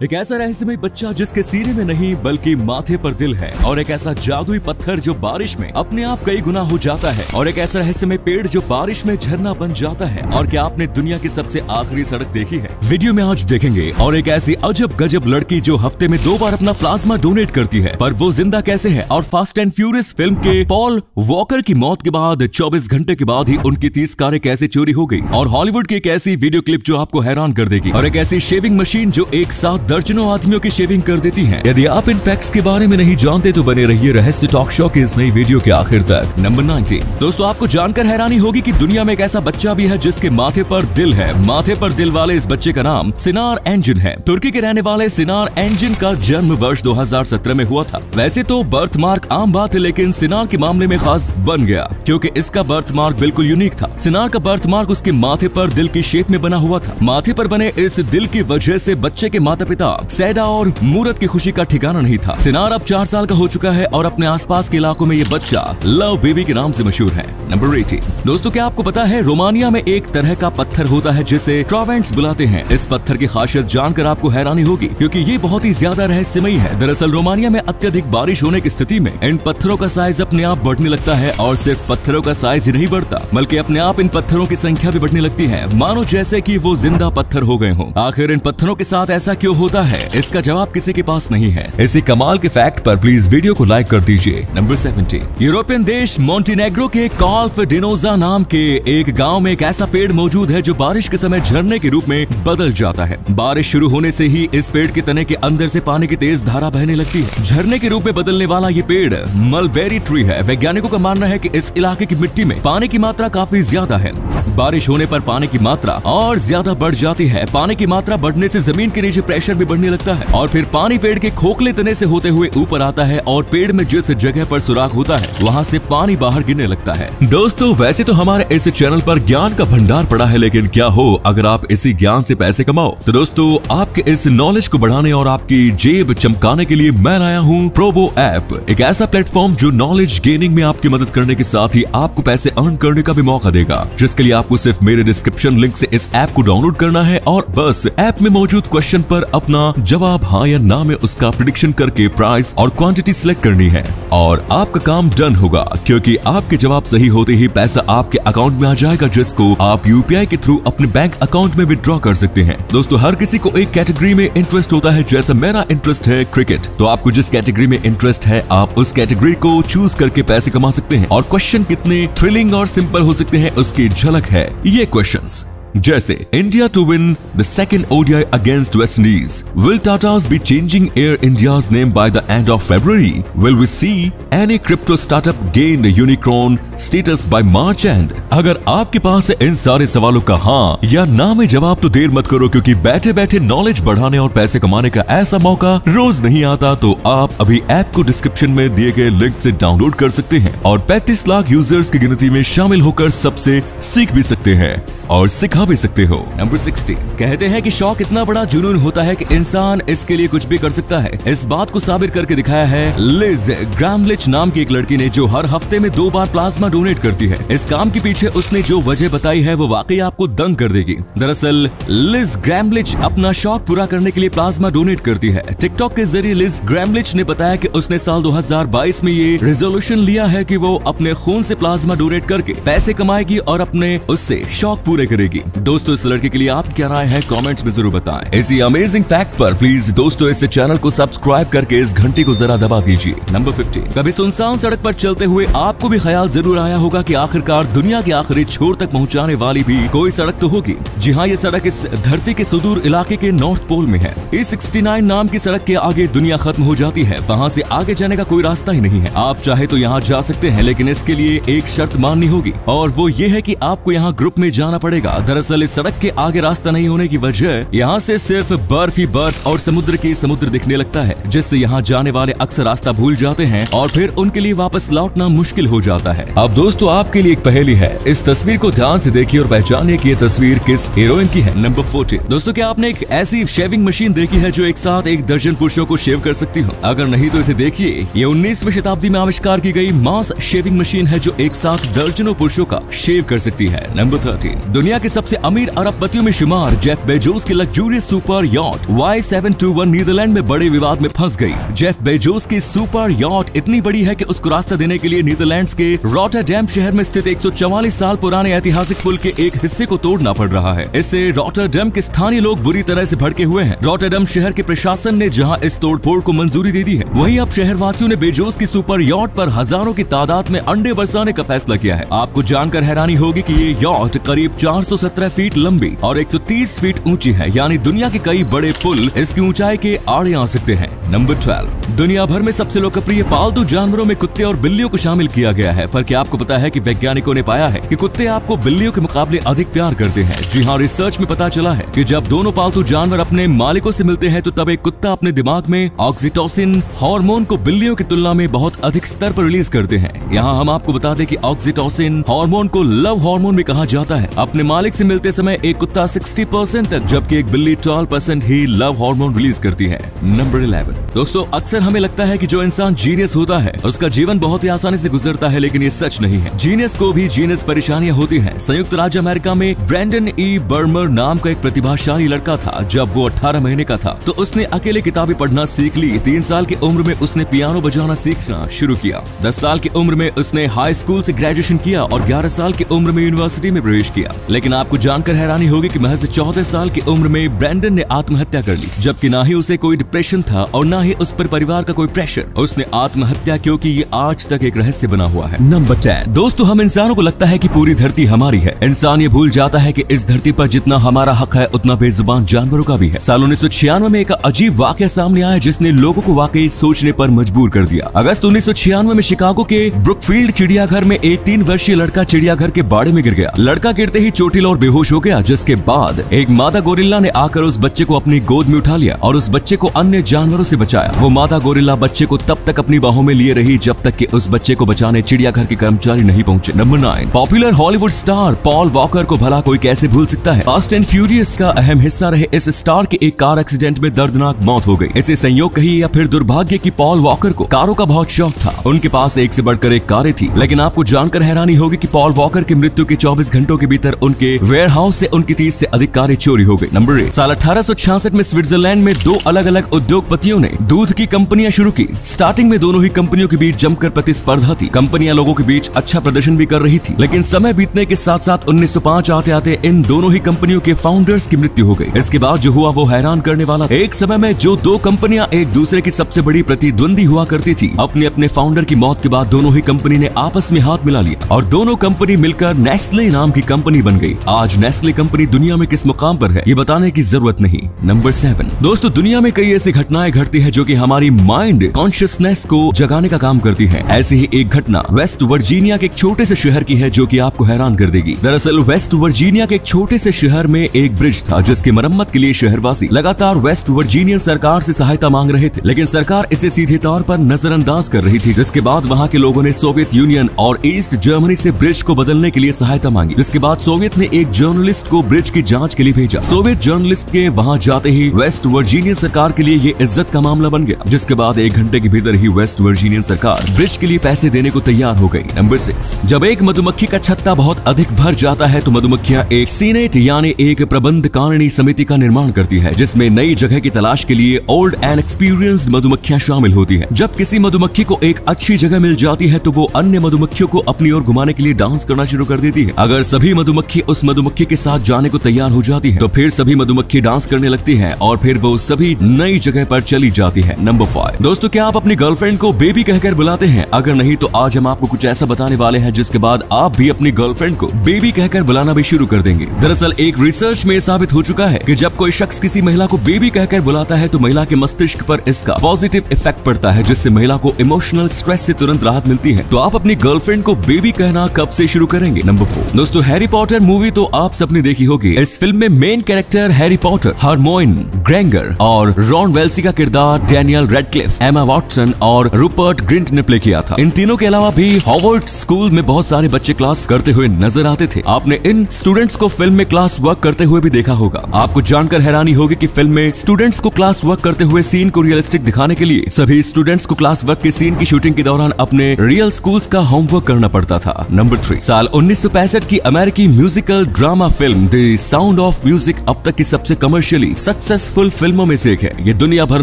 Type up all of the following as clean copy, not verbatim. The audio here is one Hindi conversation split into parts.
एक ऐसा रहस्यमय बच्चा जिसके सीने में नहीं बल्कि माथे पर दिल है, और एक ऐसा जादुई पत्थर जो बारिश में अपने आप कई गुना हो जाता है, और एक ऐसा रहस्यमय पेड़ जो बारिश में झरना बन जाता है। और क्या आपने दुनिया की सबसे आखिरी सड़क देखी है? वीडियो में आज देखेंगे। और एक ऐसी अजब गजब लड़की जो हफ्ते में 2 बार अपना प्लाज्मा डोनेट करती है, पर वो जिंदा कैसे है? और फास्ट एंड फ्यूरियस फिल्म के पॉल वॉकर की मौत के बाद 24 घंटे के बाद ही उनकी 30 कारें कैसे चोरी हो गई? और हॉलीवुड की एक ऐसी वीडियो क्लिप जो आपको हैरान कर देगी, और एक ऐसी शेविंग मशीन जो एक साथ दर्जनों आदमियों की शेविंग कर देती है। यदि आप इन फैक्ट्स के बारे में नहीं जानते तो बने रहिए रहस्य टॉक शो की इस नई वीडियो के आखिर तक। नंबर 19। दोस्तों, आपको जानकर हैरानी होगी कि दुनिया में एक ऐसा बच्चा भी है जिसके माथे पर दिल है। माथे पर दिल वाले इस बच्चे का नाम सिनार एंजिन है। तुर्की के रहने वाले सिनार एंजिन का जन्म वर्ष 2017 में हुआ था। वैसे तो बर्थ मार्क आम बात है, लेकिन सिनार के मामले में खास बन गया क्योंकि इसका बर्थ मार्क बिल्कुल यूनिक था। सिनार का बर्थ मार्क उसके माथे पर दिल की शेप में बना हुआ था। माथे पर बने इस दिल की वजह से बच्चे के माता पिता सैदा और मूरत की खुशी का ठिकाना नहीं था। सिनार अब 4 साल का हो चुका है और अपने आसपास के इलाकों में ये बच्चा लव बेबी के नाम से मशहूर है। नंबर 18। दोस्तों, क्या आपको पता है रोमानिया में एक तरह का पत्थर होता है जिसे ट्रावेंट्स बुलाते हैं। इस पत्थर की खासियत जानकर आपको हैरानी होगी क्योंकि ये बहुत ही ज्यादा रहस्यमयी है। दरअसल रोमानिया में अत्यधिक बारिश होने की स्थिति में इन पत्थरों का साइज अपने आप बढ़ने लगता है, और सिर्फ पत्थरों का साइज ही नहीं बढ़ता बल्कि अपने आप इन पत्थरों की संख्या भी बढ़ने लगती है, मानो जैसे कि वो जिंदा पत्थर हो गए हों। आखिर इन पत्थरों के साथ ऐसा क्यों होता है, इसका जवाब किसी के पास नहीं है। इसी कमाल के फैक्ट पर प्लीज वीडियो को लाइक कर दीजिए। नंबर 17। यूरोपियन देश मोंटेनेग्रो के कॉल्फ डिनोजा नाम के एक गांव में एक ऐसा पेड़ मौजूद है जो बारिश के समय झरने के रूप में बदल जाता है। बारिश शुरू होने से ही इस पेड़ के तने के अंदर से पानी की तेज धारा बहने लगती है। झरने के रूप में बदलने वाला ये पेड़ मलबेरी ट्री है। वैज्ञानिकों का मानना है कि इस इलाके की मिट्टी में पानी की मात्रा काफी ज्यादा है। बारिश होने पर पानी की मात्रा और ज्यादा बढ़ जाती है। पानी की मात्रा बढ़ने से जमीन के नीचे प्रेशर भी बढ़ने लगता है, और फिर पानी पेड़ के खोखले तने से होते हुए ऊपर आता है, और पेड़ में जिस जगह पर सुराख होता है वहाँ से पानी बाहर गिरने लगता है। दोस्तों, वैसे तो हमारे इस चैनल पर ज्ञान का भंडार पड़ा है, लेकिन क्या हो अगर आप इसी ज्ञान से पैसे कमाओ? तो दोस्तों, आपके इस नॉलेज को बढ़ाने और आपकी जेब चमकाने के लिए मैं लाया हूँ प्रोबो ऐप, एक ऐसा प्लेटफॉर्म जो नॉलेज गेनिंग में आपकी मदद करने के साथ ही आपको पैसे अर्न करने का भी मौका देगा। जिसके लिए आपको सिर्फ मेरे डिस्क्रिप्शन लिंक से इस ऐप को डाउनलोड करना है, और बस ऐप में मौजूद क्वेश्चन पर अपना जवाब हाँ या ना में उसका प्रेडिक्शन करके प्राइस और क्वांटिटी सिलेक्ट करनी है, और आपका काम डन होगा, क्योंकि आपके जवाब सही होते ही पैसा आपके अकाउंट में आ जाएगा, जिसको आप यूपीआई के थ्रू अपने बैंक अकाउंट में विड्रॉ कर सकते हैं। दोस्तों, हर किसी को एक कैटेगरी में इंटरेस्ट होता है। जैसे मेरा इंटरेस्ट है क्रिकेट, तो आपको जिस कैटेगरी में इंटरेस्ट है आप उस कैटेगरी को चूज करके पैसे कमा सकते हैं। और क्वेश्चन कितने थ्रिलिंग और सिंपल हो सकते हैं उसकी झलक है ये क्वेश्चंस, जैसे India to win the second ODI against West Indies, will Tatas be changing Air India's name by the end of February, will we see any crypto startup gain unicorn status by March end? अगर आपके पास है इन सारे सवालों का हाँ या ना में जवाब, तो देर मत करो, क्योंकि बैठे बैठे नॉलेज बढ़ाने और पैसे कमाने का ऐसा मौका रोज नहीं आता। तो आप अभी ऐप को डिस्क्रिप्शन में दिए गए लिंक से डाउनलोड कर सकते हैं और 35 लाख यूजर्स की गिनती में शामिल होकर सबसे सीख भी सकते हैं और सिखा भी सकते हो। नंबर 16। कहते हैं कि शौक इतना बड़ा जुनून होता है कि इंसान इसके लिए कुछ भी कर सकता है। इस बात को साबित करके दिखाया है लिज ग्रैमलिच नाम की एक लड़की ने, जो हर हफ्ते में 2 बार प्लाज्मा डोनेट करती है। इस काम के पीछे उसने जो वजह बताई है वो वाकई आपको दंग कर देगी। दरअसल लिज ग्रैमलिच अपना शौक पूरा करने के लिए प्लाज्मा डोनेट करती है। टिकटॉक के जरिए लिज ग्रैमलिच ने बताया कि उसने साल 2022 में ये रेजोल्यूशन लिया है कि वो अपने खून से प्लाज्मा डोनेट करके पैसे कमाएगी और अपने उससे शौक पूरे करेगी। दोस्तों, इस लड़के के लिए आप क्या राय है कमेंट्स में जरूर बताएं। इसी अमेजिंग फैक्ट पर प्लीज दोस्तों इस चैनल को सब्सक्राइब करके इस घंटी को जरा दबा दीजिए। नंबर 15। कभी सुनसान सड़क पर चलते हुए आपको भी ख्याल जरूर आया होगा कि आखिरकार दुनिया के आखिरी छोर तक पहुंचाने वाली भी कोई सड़क तो होगी। जी हाँ, ये सड़क इस धरती के सुदूर इलाके के नॉर्थ पोल में है। E69 नाम की सड़क के आगे दुनिया खत्म हो जाती है। वहाँ से आगे जाने का कोई रास्ता ही नहीं है। आप चाहे तो यहाँ जा सकते हैं, लेकिन इसके लिए एक शर्त माननी होगी, और वो ये है कि आपको यहाँ ग्रुप में जाना पड़ेगा। दरअसल इस सड़क के आगे रास्ता नहीं होने की वजह यहाँ से सिर्फ बर्फ ही बर्फ और समुद्र दिखने लगता है, जिससे यहाँ जाने वाले अक्सर रास्ता भूल जाते हैं और फिर उनके लिए वापस लौटना मुश्किल हो जाता है। अब दोस्तों, आपके लिए एक पहेली है। इस तस्वीर को ध्यान से देखिए और पहचानिए कि ये तस्वीर किस हीरोइन की है। नंबर 14। दोस्तों, क्या आपने एक ऐसी शेविंग मशीन देखी है जो एक साथ 1 दर्जन पुरुषों को शेव कर सकती हो? अगर नहीं तो इसे देखिए, ये 19वीं शताब्दी में आविष्कार की गई मास शेविंग मशीन है जो एक साथ दर्जनों पुरुषों का शेव कर सकती है। नंबर 13, दुनिया के सबसे अमीर अरबपतियों में शुमार जेफ बेजोस की luxurious super yacht Y721 Netherland में बड़े विवाद में फंस गई। जेफ बेजोस की सुपर यॉट इतनी बड़ी है कि उसको रास्ता देने के लिए नीदरलैंड्स के रॉटरडैम शहर में स्थित 144 साल पुराने ऐतिहासिक पुल के एक हिस्से को तोड़ना पड़ रहा है। इससे रॉटरडैम के स्थानीय लोग बुरी तरह से भड़के हुए हैं। रॉटरडैम शहर के प्रशासन ने जहां इस तोड़फोड़ को मंजूरी दे दी है, वहीं अब शहरवासियों ने बेजोस की सुपर यॉट पर हजारों की तादाद में अंडे बरसाने का फैसला किया है। आपको जानकर हैरानी होगी कि ये यॉट करीब 417 फीट लंबी और 130 फीट ऊंची है, यानी दुनिया के कई बड़े पुल इसकी ऊंचाई के आड़े आ सकते हैं। नंबर 12, दुनिया भर में सबसे लोकप्रिय पालतू जानवरों में कुत्ते और बिल्लियों को शामिल किया गया है। पर क्या आपको पता है कि वैज्ञानिकों ने पाया है कि कुत्ते आपको बिल्लियों के मुकाबले अधिक प्यार करते हैं? जी हाँ, रिसर्च में पता चला है कि जब दोनों पालतू जानवर अपने मालिकों से मिलते हैं तो तब एक कुत्ता अपने दिमाग में ऑक्सीटोसिन हार्मोन को बिल्लियों की तुलना में बहुत अधिक स्तर पर रिलीज करते हैं। यहाँ हम आपको बता दें कि ऑक्सीटोसिन हार्मोन को लव हार्मोन भी कहा जाता है। अपने मालिक से मिलते समय एक कुत्ता 60% तक, जबकि एक बिल्ली 12% ही लव हार्मोन रिलीज करती है। नंबर 11, दोस्तों अक्सर हमें लगता है कि जो इंसान जीनियस होता है उसका जीवन बहुत ही आसानी से गुजरता है, लेकिन ये सच नहीं है। जीनियस को भी जीनियस परेशानियां होती हैं। संयुक्त राज्य अमेरिका में ब्रैंडन ई बर्मर नाम का एक प्रतिभाशाली लड़का था। जब वो 18 महीने का था तो उसने अकेले किताबें पढ़ना सीख ली। 3 साल की उम्र में उसने पियानो बजाना सीखना शुरू किया। 10 साल की उम्र में उसने हाई स्कूल से ग्रेजुएशन किया और 11 साल की उम्र में यूनिवर्सिटी में प्रवेश किया। लेकिन आपको जानकर हैरानी होगी कि महज 14 साल की उम्र में ब्रैंडन ने आत्महत्या कर ली, जबकि ना ही उसे कोई डिप्रेशन था और ना ही उस पर परिवार का कोई प्रेशर। उसने आत्महत्या क्योंकि ये आज तक एक रहस्य बना हुआ है। नंबर 10, दोस्तों हम इंसानों को लगता है कि पूरी धरती हमारी है। इंसान ये भूल जाता है कि इस धरती पर जितना हमारा हक है उतना बेजुबान जानवरों का भी है। साल 1996 में एक अजीब वाकया सामने आया जिसने लोगों को वाकई सोचने पर मजबूर कर दिया। अगस्त 1996 में शिकागो के ब्रुकफील्ड चिड़ियाघर में एक 3 वर्षीय लड़का चिड़ियाघर के बाड़े में गिर गया। लड़का गिरते ही चोटिल और बेहोश हो गया, जिसके बाद एक मादा गोरिल्ला ने आकर उस बच्चे को अपनी गोद में उठा लिया और उस बच्चे को अन्य जानवरों से बचाया। वो मादा गोरिल्ला बच्चे को तब तक अपनी बाहों में लिए रही जब तक कि उस बच्चे को बचाने चिड़ियाघर के कर्मचारी नहीं पहुंचे। Number 9, popular Hollywood star Paul walker को भला कोई कैसे भूल सकता है? फास्ट एंड फ्यूरियस का अहम हिस्सा रहे इस स्टार की एक कार एक्सीडेंट में दर्दनाक मौत हो गई। इसे संयोग कहिए या फिर दुर्भाग्य की पॉल वॉकर को कारों का बहुत शौक था। उनके पास एक से बढ़कर एक कारें थी। लेकिन आपको जानकर हैरानी होगी कि पॉल वॉकर की मृत्यु के 24 घंटों के भीतर उनके वेयरहाउस से उनकी 30 से अधिक कारें चोरी हो गई। नंबर 8, साल 1866 में स्विट्जरलैंड में 2 अलग अलग उद्योगपतियों ने दूध की कंपनियां शुरू की। स्टार्टिंग में दोनों ही कंपनियों के बीच जमकर प्रतिस्पर्धा थी। कंपनियां लोगों के बीच अच्छा प्रदर्शन भी कर रही थी, लेकिन समय बीतने के साथ साथ 1905 आते आते इन दोनों ही कंपनियों के फाउंडर्स की मृत्यु हो गई। इसके बाद जो हुआ वो हैरान करने वाला। एक समय में जो 2 कंपनियां एक दूसरे की सबसे बड़ी प्रतिद्वंदी हुआ करती थी, अपने अपने फाउंडर की मौत के बाद दोनों ही कंपनी ने आपस में हाथ मिला लिया और दोनों कंपनी मिलकर नेस्ले नाम की कंपनी बन गई। आज नेस्ले कंपनी दुनिया में किस मुकाम पर है ये बताने की जरूरत नहीं। नंबर 7, दोस्तों दुनिया में कई ऐसी घटनाएं घटती है जो कि हमारी माइंड कॉन्शियसनेस को जगाने का काम करती है। ऐसी ही एक घटना वेस्ट वर्जीनिया के एक छोटे से शहर की है जो कि आपको हैरान कर देगी। दरअसल वेस्ट वर्जीनिया के एक छोटे से शहर में एक ब्रिज था जिसकी मरम्मत के लिए शहरवासी लगातार वेस्ट वर्जीनियन सरकार से सहायता मांग रहे थे, लेकिन सरकार इसे सीधे तौर पर नजरअंदाज कर रही थी। जिसके बाद वहां के लोगों ने सोवियत यूनियन और ईस्ट जर्मनी से ब्रिज को बदलने के लिए सहायता मांगी। जिसके बाद सोवियत ने एक जर्नलिस्ट को ब्रिज की जांच के लिए भेजा। सोवियत जर्नलिस्ट के वहां जाते ही वेस्ट वर्जीनियन सरकार के लिए ये इज्जत का मामला बन गया। जिसके बाद 1 घंटे के भीतर ही वेस्ट वर्जीनियन सरकार ब्रिज के लिए पैसे देने को तैयार हो गई। नंबर 6, जब एक मधुमक्खी का छत्ता बहुत अधिक भर जाता है तो मधुमक्खियां एक सीनेट यानी एक प्रबंध कारिणी समिति का निर्माण करती है, जिसमें नई जगह की तलाश के लिए ओल्ड एंड एक्सपीरियंस्ड मधुमक्खियां शामिल होती है। जब किसी मधुमक्खी को एक अच्छी जगह मिल जाती है तो वो अन्य मधुमक्खियों को अपनी ओर घुमाने के लिए डांस करना शुरू कर देती है। अगर सभी मधुमक्खी उस मधुमक्खी के साथ जाने को तैयार हो जाती है तो फिर सभी मधुमक्खी डांस करने लगती है और फिर वो सभी नई जगह पर चली जाती है। नंबर 5, दोस्तों क्या आप अपनी गर्लफ्रेंड को बेबी कहकर बुलाते हैं? अगर नहीं तो आज हम आपको कुछ ऐसा बताने वाले हैं जिसके बाद आप भी अपनी गर्लफ्रेंड को बेबी कहकर बुलाना भी शुरू कर देंगे। दरअसल एक रिसर्च में साबित हो चुका है कि जब कोई शख्स किसी महिला को बेबी कहकर बुलाता है तो महिला के मस्तिष्क पर इसका पॉजिटिव इफेक्ट पड़ता है, जिससे महिला को इमोशनल स्ट्रेस से तुरंत राहत मिलती है। तो आप अपनी गर्लफ्रेंड को बेबी कहना कब से शुरू करेंगे? नंबर 4, दोस्तों हैरी पॉटर मूवी तो आप सबने देखी होगी। इस फिल्म में मेन कैरेक्टर हैरी पॉटर, हरमोइन ग्रेंगर और रॉन वेल्सी का किरदार डैनियल रेडक्लिफ, एमा वॉटसन और रूपर्ट ग्रिंट ने प्ले किया था। इन तीनों के अलावा भी हॉवर्ड स्कूल में बहुत सारे बच्चे क्लास करते हुए नजर आते थे। आपने इन स्टूडेंट्स को फिल्म में क्लास वर्क करते हुए भी देखा होगा। आपको जानकर हैरानी होगी कि फिल्म में स्टूडेंट्स को क्लास वर्क करते हुए सीन को रियलिस्टिक दिखाने के लिए सभी स्टूडेंट्स को क्लास वर्क के सीन की शूटिंग के दौरान अपने रियल स्कूल्स का होमवर्क करना पड़ता था। नंबर 3, साल 1965 की अमेरिकी musical drama film the sound of music अब तक की सबसे कमर्शियली सक्सेसफुल फिल्मों में से एक है। ये दुनिया भर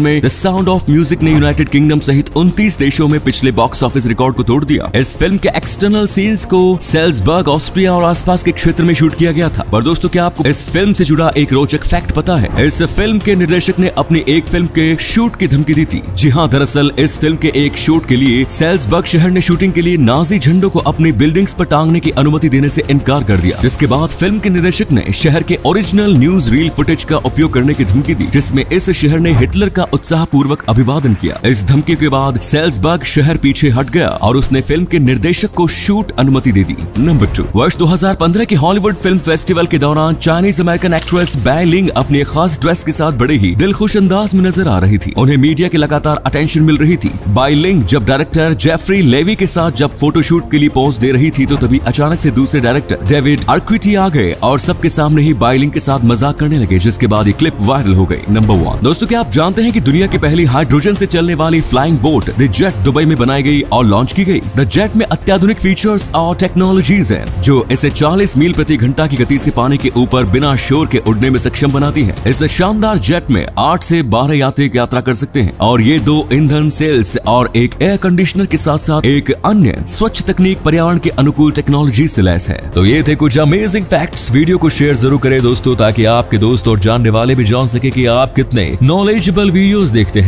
में द साउंड ऑफ म्यूजिक ने यूनाइटेड किंगडम सहित 29 देशों में पिछले बॉक्स ऑफिस रिकॉर्ड को तोड़ दिया। इस फिल्म के एक्सटर्नल सीन्स को सेल्सबर्ग, ऑस्ट्रिया और आसपास के क्षेत्र में शूट किया गया था। पर दोस्तों, क्या आपको इस फिल्म से जुड़ा एक रोचक फैक्ट पता है? इस फिल्म के निर्देशक ने अपनी एक फिल्म के शूट की धमकी दी थी। जी हाँ, दरअसल इस फिल्म के एक शूट के लिए सेल्सबर्ग शहर ने शूटिंग के लिए नाजी झंडों को अपनी बिल्डिंग्स पर टांगने की अनुमति देने से इनकार कर दिया। जिसके बाद फिल्म के निर्देशक ने शहर के ओरिजिनल न्यूज रील फुटेज का उपयोग करने की धमकी दी, जिसमें इस शहर ने हिटलर का उत्साहपूर्वक अभिवादन किया। इस धमकी के बाद सेल्सबर्ग शहर पीछे हट गया और उसने फिल्म के निर्देशक को शूट अनुमति दे दी। नंबर 2, वर्ष 2015 के हॉलीवुड फिल्म फेस्टिवल के दौरान चाइनीज अमेरिकन एक्ट्रेस बै लिंग अपनी खास ड्रेस के साथ बड़े ही दिलखुश अंदाज में नजर आ रही थी। उन्हें मीडिया की लगातार अटेंशन मिल रही थी। बै लिंग जब डायरेक्टर जेफरी लेवी के साथ जब फोटोशूट के लिए पोज दे रही थी तो तभी अचानक से दूसरे डायरेक्टर डेविड आर्क्विटी आ गए और सबके सामने ही बै लिंग के साथ मजाक करने लगे, जिसके बाद ये क्लिप वायरल हो गई। नंबर 1, दोस्तों, क्या आप जानते हैं कि दुनिया की पहली हाइड्रोजन से चलने वाली flying boat the jet Dubai में बनाई गई और लॉन्च की गई। द जेट में अत्याधुनिक फीचर्स और टेक्नोलॉजीज हैं जो इसे 40 मील प्रति घंटा की गति से पानी के ऊपर बिना शोर के उड़ने में सक्षम बनाती है। इस शानदार जेट में 8 से 12 यात्री यात्रा कर सकते हैं और ये 2 ईंधन सेल्स और एक एयर कंडीशनर के साथ साथ एक अन्य स्वच्छ तकनीक पर्यावरण के अनुकूल टेक्नोलॉजी से लैस है। तो ये थे कुछ अमेजिंग फैक्ट्स। वीडियो को शेयर जरूर करें दोस्तों, ताकि आपके दोस्त और जानने वाले भी जान सके कि आप कितने नॉलेजेबल वीडियोस देखते हैं।